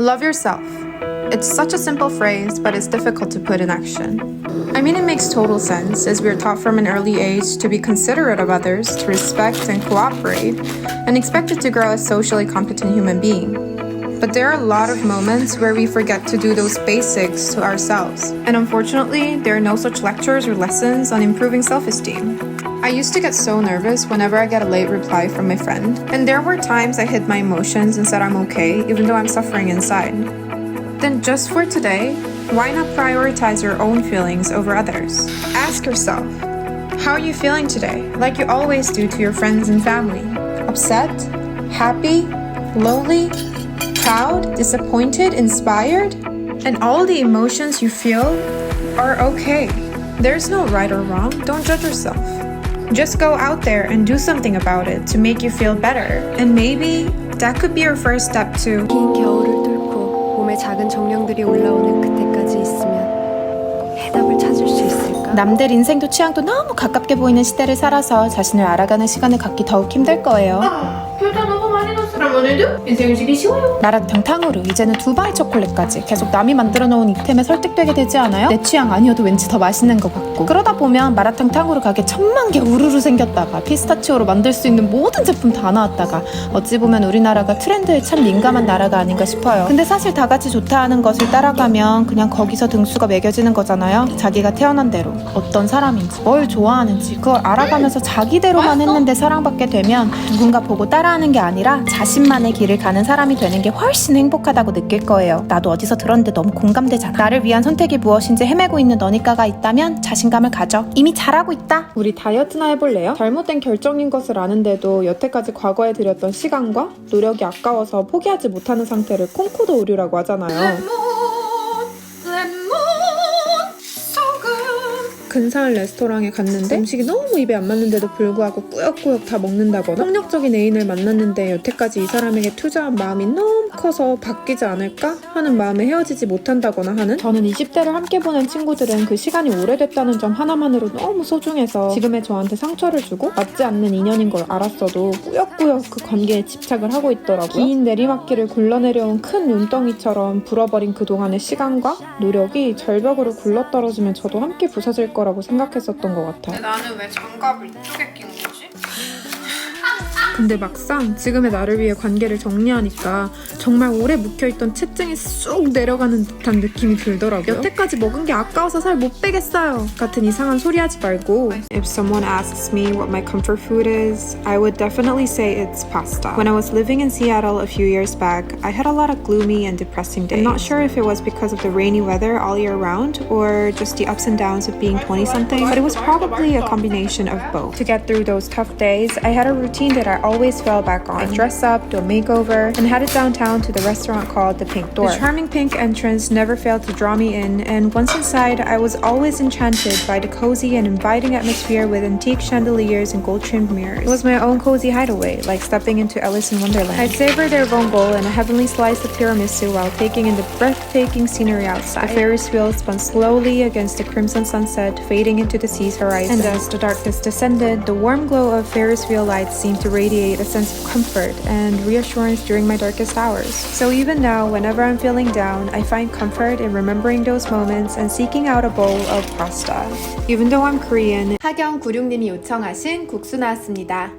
Love yourself. It's such a simple phrase, but it's difficult to put in action. I mean, it makes total sense, as we're taught from an early age to be considerate of others, to respect and cooperate, and expected to grow as a socially competent human being. But there are a lot of moments where we forget to do those basics to ourselves. And unfortunately, there are no such lectures or lessons on improving self-esteem. I used to get so nervous whenever I get a late reply from my friend, and there were times I hid my emotions and said I'm okay, even though I'm suffering inside. Then just for today, why not prioritize your own feelings over others? Ask yourself, how are you feeling today? Like you always do to your friends and family. Upset? Happy? Lonely? Proud? Disappointed? Inspired? And all the emotions you feel are okay. There's no right or wrong. Don't judge yourself. Just go out there and do something about it to make you feel better. And maybe that could be your first step to 긴 겨울을 뚫고 봄의 작은 정령들이 올라오는 그때까지 있으면 해답을 찾을 수 있을까? 남들 인생도 취향도 너무 가깝게 보이는 시대를 살아서 자신을 알아가는 시간을 갖기 더욱 힘들 거예요. 별다 너무 많이 넣었으면 오늘도 인생을 지기 쉬워요. 마라탕 탕후루, 이제는 두바이 초콜릿까지 계속 남이 만들어 놓은 이템에 설득되게 되지 않아요? 내 취향 아니어도 왠지 더 맛있는 것 같고. 그러다 보면 마라탕 탕후루 가게 1000만 개 우르르 생겼다가 피스타치오로 만들 수 있는 모든 제품 다 나왔다가 어찌 보면 우리나라가 트렌드에 참 민감한 나라가 아닌가 싶어요. 근데 사실 다 같이 좋다 하는 것을 따라가면 그냥 거기서 등수가 매겨지는 거잖아요. 자기가 태어난 대로 어떤 사람인지 뭘 좋아하는지 그걸 알아가면서 자기대로만 했는데 사랑받게 되면 누군가 보고 따라하는 게 아니라 자신만의 길을 가는 사람이 되는 게 훨씬 행복하다고 느낄 거예요. 나도 어디서 들었는데 너무 공감되잖아. 나를 위한 선택이 무엇인지 헤매고 있는 너니까가 있다면 자신감을 가져. 이미 잘하고 있다. 우리 다이어트나 해볼래요? 잘못된 결정인 것을 아는데도 여태까지 과거에 들였던 시간과 노력이 아까워서 포기하지 못하는 상태를 콩코드 오류라고 하잖아요. 근사한 레스토랑에 갔는데 음식이 너무 입에 안 맞는데도 불구하고 꾸역꾸역 다 먹는다거나 폭력적인 애인을 만났는데 여태까지 이 사람에게 투자한 마음이 너무 커서 바뀌지 않을까 하는 마음에 헤어지지 못한다거나 하는, 저는 20대를 함께 보낸 친구들은 그 시간이 오래됐다는 점 하나만으로 너무 소중해서 지금의 저한테 상처를 주고 맞지 않는 인연인 걸 알았어도 꾸역꾸역 그 관계에 집착을 하고 있더라고요. 긴 내리막길을 굴러내려온 큰 눈덩이처럼 불어버린 그동안의 시간과 노력이 절벽으로 굴러떨어지면 저도 함께 부서질 거라고 생각했었던 것 같아요. 나는 왜 장갑을 이쪽에 낀 거지? 근데 막상 지금의 나를 위해 관계를 정리하니까 정말 오래 묵혀있던 채증이 쑥 내려가는 듯한 느낌이 들더라고요. 여태까지 먹은 게 아까워서 살 못 빼겠어요 같은 이상한 소리 하지 말고, If someone asks me what my comfort food is, I would definitely say it's pasta. When I was living in Seattle a few years back, I had a lot of gloomy and depressing days. I'm not sure if it was because of the rainy weather all year round or just the ups and downs of being 20-something, but it was probably a combination of both. To get through those tough days, I had a routine that I always fell back on. I'd dress up, do a makeover, and headed downtown to the restaurant called The Pink Door. The charming pink entrance never failed to draw me in, and once inside, I was always enchanted by the cozy and inviting atmosphere with antique chandeliers and gold-trimmed mirrors. It was my own cozy hideaway, like stepping into Alice in Wonderland. I'd savor their vongole and a heavenly slice of tiramisu while taking in the breathtaking scenery outside. The Ferris wheel spun slowly against the crimson sunset, fading into the sea's horizon. And as the darkness descended, the warm glow of Ferris wheel lights seemed to radiate a sense of comfort and reassurance during my darkest hours. So even now, whenever I'm feeling down, I find comfort in remembering those moments and seeking out a bowl of pasta. Even though I'm Korean, 하경96님이 요청하신 국수 나왔습니다.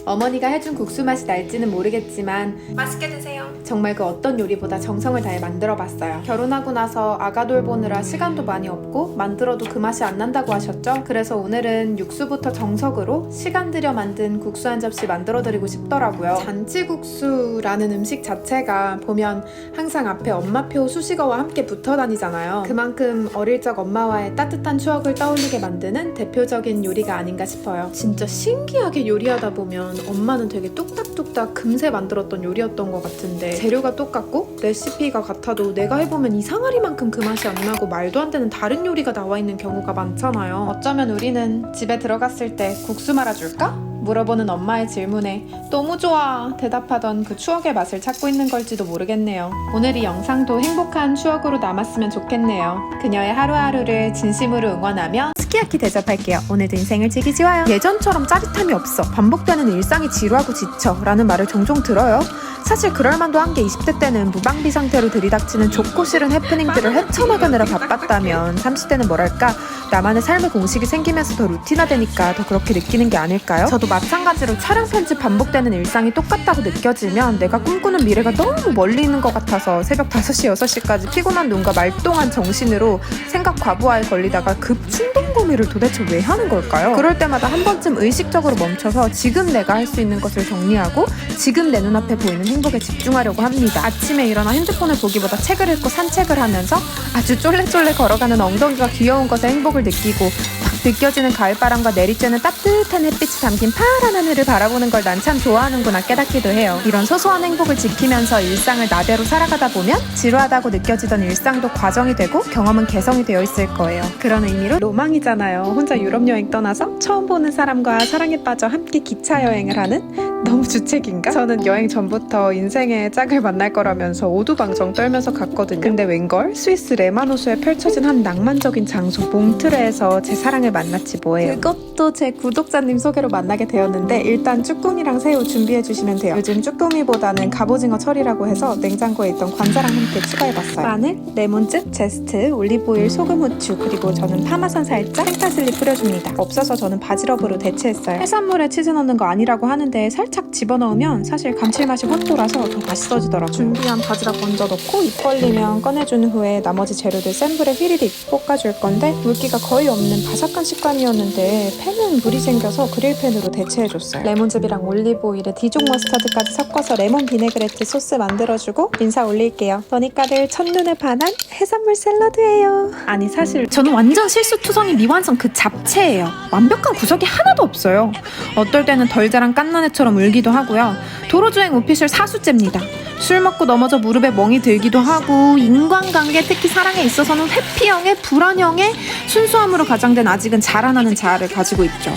어머니가 해준 국수 맛이 날지는 모르겠지만 맛있게 드세요. 정말 그 어떤 요리보다 정성을 다해 만들어봤어요. 결혼하고 나서 아가 돌보느라 시간도 많이 없고 만들어도 그 맛이 안 난다고 하셨죠? 그래서 오늘은 육수부터 정석으로 시간 들여 만든 국수 한 접시 만들어드리고 싶더라고요. 잔치국수라는 음식 자체가 보면 항상 앞에 엄마표 수식어와 함께 붙어 다니잖아요. 그만큼 어릴 적 엄마와의 따뜻한 추억을 떠올리게 만드는 대표적인 요리가 아닌가 싶어요. 진짜 신기하게 요리하다 보면 엄마는 되게 뚝딱뚝딱 금세 만들었던 요리였던 것 같은데 재료가 똑같고 레시피가 같아도 내가 해보면 이상하리만큼 그 맛이 안 나고 말도 안 되는 다른 요리가 나와 있는 경우가 많잖아요. 어쩌면 우리는 집에 들어갔을 때 국수 말아줄까? 물어보는 엄마의 질문에 너무 좋아 대답하던 그 추억의 맛을 찾고 있는 걸지도 모르겠네요. 오늘 이 영상도 행복한 추억으로 남았으면 좋겠네요. 그녀의 하루하루를 진심으로 응원하며 스키야키 대접할게요. 오늘도 인생을 즐기지 와요. 예전처럼 짜릿함이 없어, 반복되는 일상이 지루하고 지쳐 라는 말을 종종 들어요. 사실 그럴만도 한 게 20대 때는 무방비 상태로 들이닥치는 좋고 싫은 해프닝들을 헤쳐나가느라 바빴다면 30대는 뭐랄까 나만의 삶의 공식이 생기면서 더 루틴화되니까 더 그렇게 느끼는 게 아닐까요? 저도 마찬가지로 촬영 편집 반복되는 일상이 똑같다고 느껴지면 내가 꿈꾸는 미래가 너무 멀리 있는 것 같아서 새벽 5시, 6시까지 피곤한 눈과 말똥한 정신으로 생각 과부하에 걸리다가 급 충동 구매를 도대체 왜 하는 걸까요? 그럴 때마다 한 번쯤 의식적으로 멈춰서 지금 내가 할 수 있는 것을 정리하고 지금 내 눈앞에 보이는 행복에 집중하려고 합니다. 아침에 일어나 핸드폰을 보기보다 책을 읽고 산책을 하면서 아주 쫄래쫄래 걸어가는 엉덩이가 귀여운 것에 행복을 느끼고 딱 느껴지는 가을바람과 내리쬐는 따뜻한 햇빛이 담긴 파란 하늘을 바라보는 걸 난 참 좋아하는구나 깨닫기도 해요. 이런 소소한 행복을 지키면서 일상을 나대로 살아가다 보면 지루하다고 느껴지던 일상도 과정이 되고 경험은 개성이 되어 있을 거예요. 그런 의미로 로망이잖아요. 혼자 유럽 여행 떠나서 처음 보는 사람과 사랑에 빠져 함께 기차 여행을 하는? 너무 주책인가? 저는 여행 전부터 인생의 짝을 만날 거라면서 오두방정 떨면서 갔거든요. 근데 웬걸? 스위스 레마노스에 펼쳐진 한 낭만적인 장소 몽트레에서 제 사랑을 만났지 뭐예요. 그것도 제 구독자님 소개로 만나게 되었는데 일단 쭈꾸미랑 새우 준비해 주시면 돼요. 요즘 쭈꾸미보다는 갑오징어 철이라고 해서 냉장고에 있던 관자랑 함께 추가해봤어요. 마늘, 레몬즙, 제스트, 올리브오일, 소금, 후추 그리고 저는 파마산 살짝 생파슬리 뿌려줍니다. 없어서 저는 바지러브로 대체했어요. 해산물에 치즈 넣는 거 아니라고 하는데 살짝 집어넣으면 사실 감칠맛이 확 돌아서 더 맛있어지더라고요. 준비한 바지락 먼저 넣고 입 벌리면 꺼내준 후에 나머지 재료들 센 불에 휘리릭 볶아줄 건데 물기가 거의 없는 바삭한 식감이었는데 팬은 물이 생겨서 그릴팬으로 대체해줬어요. 레몬즙이랑 올리브오일에 디종 머스타드까지 섞어서 레몬 비네그레트 소스 만들어주고 인사 올릴게요. 보니까들 첫눈에 반한 해산물 샐러드예요. 아니 사실 저는 완전 실수투성이 미완성 그 잡채예요. 완벽한 구석이 하나도 없어요. 어떨 때는 덜 자란 깐난애처럼 울기도 하고요. 도로주행 오피셜 사수째입니다. 술 먹고 넘어져 무릎에 멍이 들기도 하고 인간관계 특히 사랑에 있어서는 회피형의 불안형의 순수함으로 가장된 아직은 자라나는 자아를 가지고 있죠.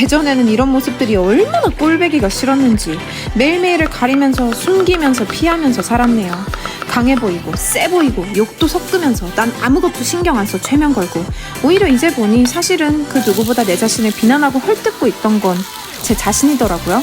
예전에는 이런 모습들이 얼마나 꼴배기가 싫었는지 매일매일을 가리면서 숨기면서 피하면서 살았네요. 강해 보이고 세 보이고 욕도 섞으면서 난 아무것도 신경 안 써 최면 걸고 오히려 이제 보니 사실은 그 누구보다 내 자신을 비난하고 헐뜯고 있던 건 제 자신이더라고요.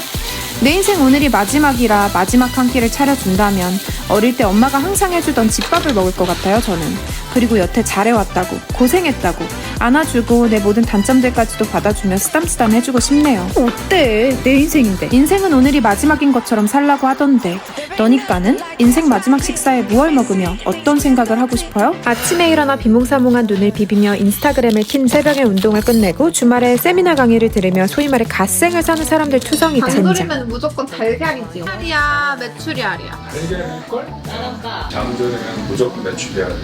내 인생 오늘이 마지막이라 마지막 한 끼를 차려준다면 어릴 때 엄마가 항상 해주던 집밥을 먹을 것 같아요. 저는. 그리고 여태 잘해왔다고 고생했다고 안아주고 내 모든 단점들까지도 받아주며 쓰담쓰담 해주고 싶네요. 어때? 내 인생인데. 인생은 오늘이 마지막인 것처럼 살라고 하던데 너니까는 인생 마지막 식사에 무얼 먹으며 어떤 생각을 하고 싶어요? 아침에 일어나 비몽사몽한 눈을 비비며 인스타그램을 킨 새벽에 운동을 끝내고 주말에 세미나 강의를 들으며 소위 말해 갓생을 사는 사람들 투성이 젠장. 장조림은 무조건 달걀이지요. 알이야, 메추리알이야. 달걀일걸? 장조림은 무조건 메추리알이야.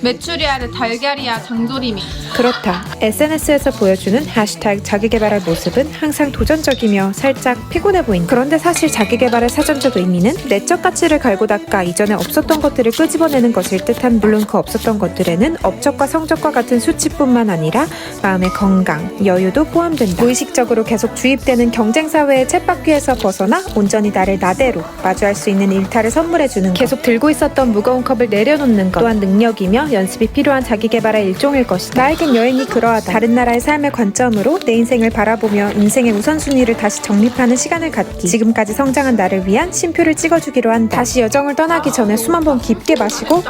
메추리알은 달걀이야, 장조림이. 그렇다. SNS에서 보여주는 해시태그 자기개발의 모습은 항상 도전적이며 살짝 피곤해 보인다. 그런데 사실 자기개발의 사전적 의미는 내적 가치를 갈고 닦아 이전에 없었던 것들을 끄집어내는 것일 듯한 물론 그 없었던 것들에는 업적과 성적과 같은 수치뿐만 아니라 마음의 건강, 여유도 포함된다. 무의식적으로 계속 주입되는 경쟁사회의 쳇바퀴에서 벗어나 온전히 나를 나대로 마주할 수 있는 일탈을 선물해주는 것. 계속 들고 있었던 무거운 컵을 내려놓는 것 또한 능력이며 연습이 필요한 자기개발의 일종일 것이다. 나에겐 여행이 그러하다. 다른 나라의 삶의 관점으로 내 인생을 바라보며 인생의 우선순위를 다시 정립하는 시간을 갖기. 지금까지 성장한 나를 위한 쉼표를 찍어주기로 한다. 다시 여정을 떠나기 전에 숨 한 번 깊게 마시고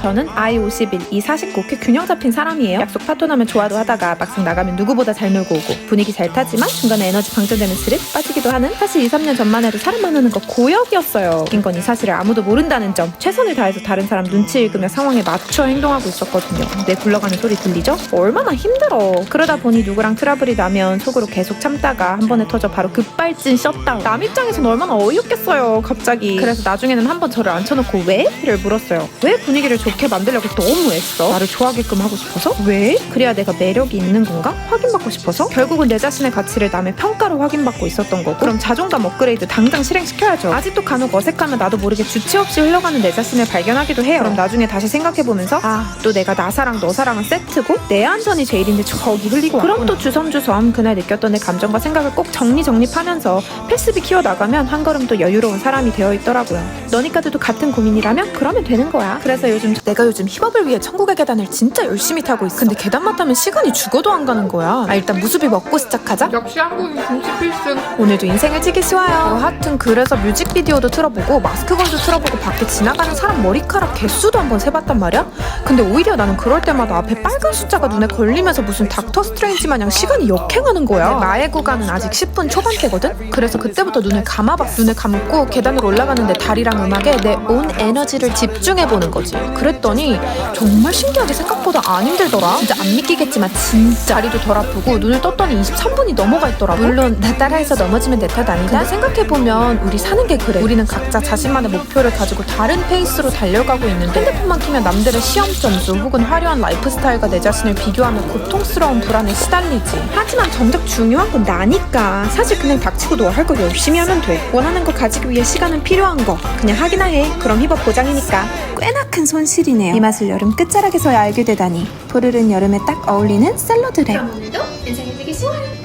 저는 I51, E49 그 균형 잡힌 사람이에요. 약속 파토나면 좋아도 하다가 막상 나가면 누구보다 잘 놀고 오고 분위기 잘 타지만 중간에 에너지 방전되면 스르륵 빠지기도 하는 사실 2-3년 전만 해도 사람 만나는 거 고역이었어요. 웃긴 건 이 사실을 아무도 모른다는 점. 최선을 다해서 다른 사람 눈치 읽으며 상황에 맞춰 행동하고 있었거든요. 내 굴러가는 소리 들리죠? 얼마나 힘들어. 그러다 보니 누구랑 트러블이 나면 속으로 계속 참다가 한 번에 터져 바로 급발진 셧다운. 남 입장에선 얼마나 어이없겠어요 갑자기. 그래서 나중에는 한 번 저를 앉혀놓고 왜? 를 물었어요. 왜 분위기를 좋게 만들려고 너무 애써? 나를 좋아하게끔 하고 싶어서? 왜? 그래야 내가 매력이 있는 건가? 확인받고 싶어서? 결국은 내 자신의 가치를 남의 평가로 확인받고 있었던 거고 그럼 자존감 업그레이드 당장 실행시켜야죠. 아직도 간혹 어색하면 나도 모르게 주체 없이 흘러가는 내 자신을 발견하기도 해요. 그럼 나중에 다시 생각해보면 하면서 또 내가 나사랑 너사랑은 세트고 내 안전이 제일인데 저기 흘리고 왔구나. 그럼 또 주섬주섬 그날 느꼈던 내 감정과 생각을 꼭 정리정립하면서 필습이 키워나가면 한 걸음 더 여유로운 사람이 되어 있더라고요. 너니까도 같은 고민이라면 그러면 되는 거야. 그래서 내가 요즘 힙업을 위해 천국의 계단을 진짜 열심히 타고 있어. 근데 계단만 타면 시간이 죽어도 안 가는 거야. 일단 무수비 먹고 시작하자. 역시 한국인 김치 필승. 오늘도 인생을 찌기 쉬워요. 하여튼 그래서 뮤직비디오도 틀어보고 마스크건도 틀어보고 밖에 지나가는 사람 머리카락 개수도 한번 세봤단 말이야. 근데 오히려 나는 그럴 때마다 앞에 빨간 숫자가 눈에 걸리면서 무슨 닥터 스트레인지 마냥 시간이 역행하는 거야. 마의 구간은 아직 10분 초반대거든? 그래서 그때부터 눈을 감아봤어. 눈을 감고 계단을 올라가는데 다리랑 음악에 내 온 에너지를 집중해보는 거지. 그랬더니 정말 신기하게 생각보다 안 힘들더라. 진짜 안 믿기겠지만 진짜 다리도 덜 아프고 눈을 떴더니 23분이 넘어가 있더라고. 물론 나 따라해서 넘어지면 내 탓 아니다. 근데 생각해보면 우리 사는 게 그래. 우리는 각자 자신만의 목표를 가지고 다른 페이스로 달려가고 있는데 핸드폰만 키면 남들의 시험 점수 혹은 화려한 라이프 스타일과 내 자신을 비교하며 고통스러운 불안에 시달리지. 하지만 정작 중요한 건 나니까. 사실 그냥 닥치고 너 할 거 열심히 하면 돼. 원하는 거 가지기 위해 시간은 필요한 거 그냥 하기나 해. 그럼 힙업 보장이니까. 꽤나 큰 손실이네요. 이 맛을 여름 끝자락에서야 알게 되다니. 푸르른 여름에 딱 어울리는 샐러드 랩. 오늘도 인생을 되게 쉬워요.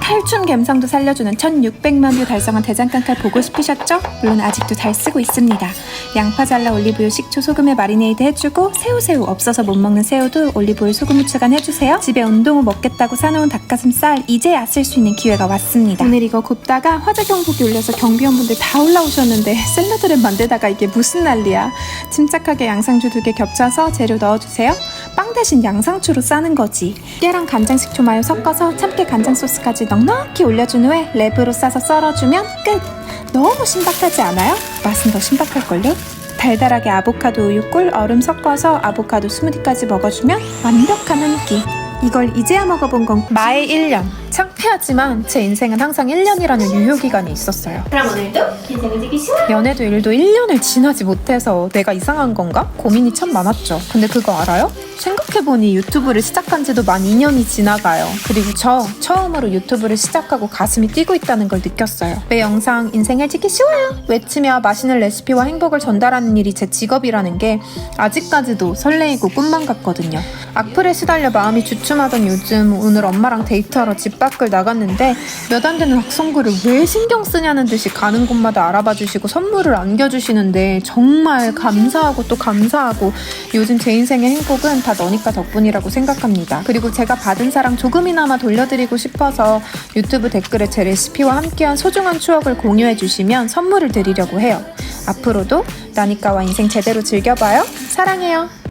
탈춤 감성도 살려주는 1600만 뷰 달성한 대장간칼 보고 싶으셨죠? 물론 아직도 잘 쓰고 있습니다. 양파 잘라 올리브유 식초 소금에 마리네이드 해주고 새우 없어서 못 먹는 새우도 올리브오일 소금 후추간 해주세요. 집에 운동 후 먹겠다고 사놓은 닭가슴살 이제야 쓸 수 있는 기회가 왔습니다. 오늘 이거 굽다가 화재 경보기 울려서 경비원분들 다 올라오셨는데 샐러드를 만들다가 이게 무슨 난리야. 침착하게 양상추 2개 겹쳐서 재료 넣어주세요. 빵 대신 양상추로 싸는 거지. 깨랑 간장 식초 마요 섞어서 참깨 간장 소스까지 넉넉히 올려준 후에 랩으로 싸서 썰어주면 끝! 너무 신박하지 않아요? 맛은 더 신박할걸요? 달달하게 아보카도 우유꿀 얼음 섞어서 아보카도 스무디까지 먹어주면 완벽한 한 끼. 이걸 이제야 먹어본 건 마의 1년. 창피하지만 제 인생은 항상 1년이라는 유효기간이 있었어요. 그럼 오늘도 인생을 되게 쉬워요. 연애도 일도 1년을 지나지 못해서 내가 이상한 건가? 고민이 참 많았죠. 근데 그거 알아요? 생각해보니 유튜브를 시작한 지도 만 2년이 지나가요. 그리고 저 처음으로 유튜브를 시작하고 가슴이 뛰고 있다는 걸 느꼈어요. 매 영상 인생을 지기 쉬워요 외치며 맛있는 레시피와 행복을 전달하는 일이 제 직업이라는 게 아직까지도 설레이고 꿈만 같거든요. 악플에 시달려 마음이 주춤하던 요즘 오늘 엄마랑 데이트하러 집 밖을 나갔는데 몇 안 되는 학생글을 왜 신경 쓰냐는 듯이 가는 곳마다 알아봐 주시고 선물을 안겨주시는데 정말 감사하고 또 감사하고 요즘 제 인생의 행복은 다 너니까 덕분이라고 생각합니다. 그리고 제가 받은 사랑 조금이나마 돌려드리고 싶어서 유튜브 댓글에 제 레시피와 함께한 소중한 추억을 공유해 주시면 선물을 드리려고 해요. 앞으로도 나니까와 인생 제대로 즐겨봐요. 사랑해요.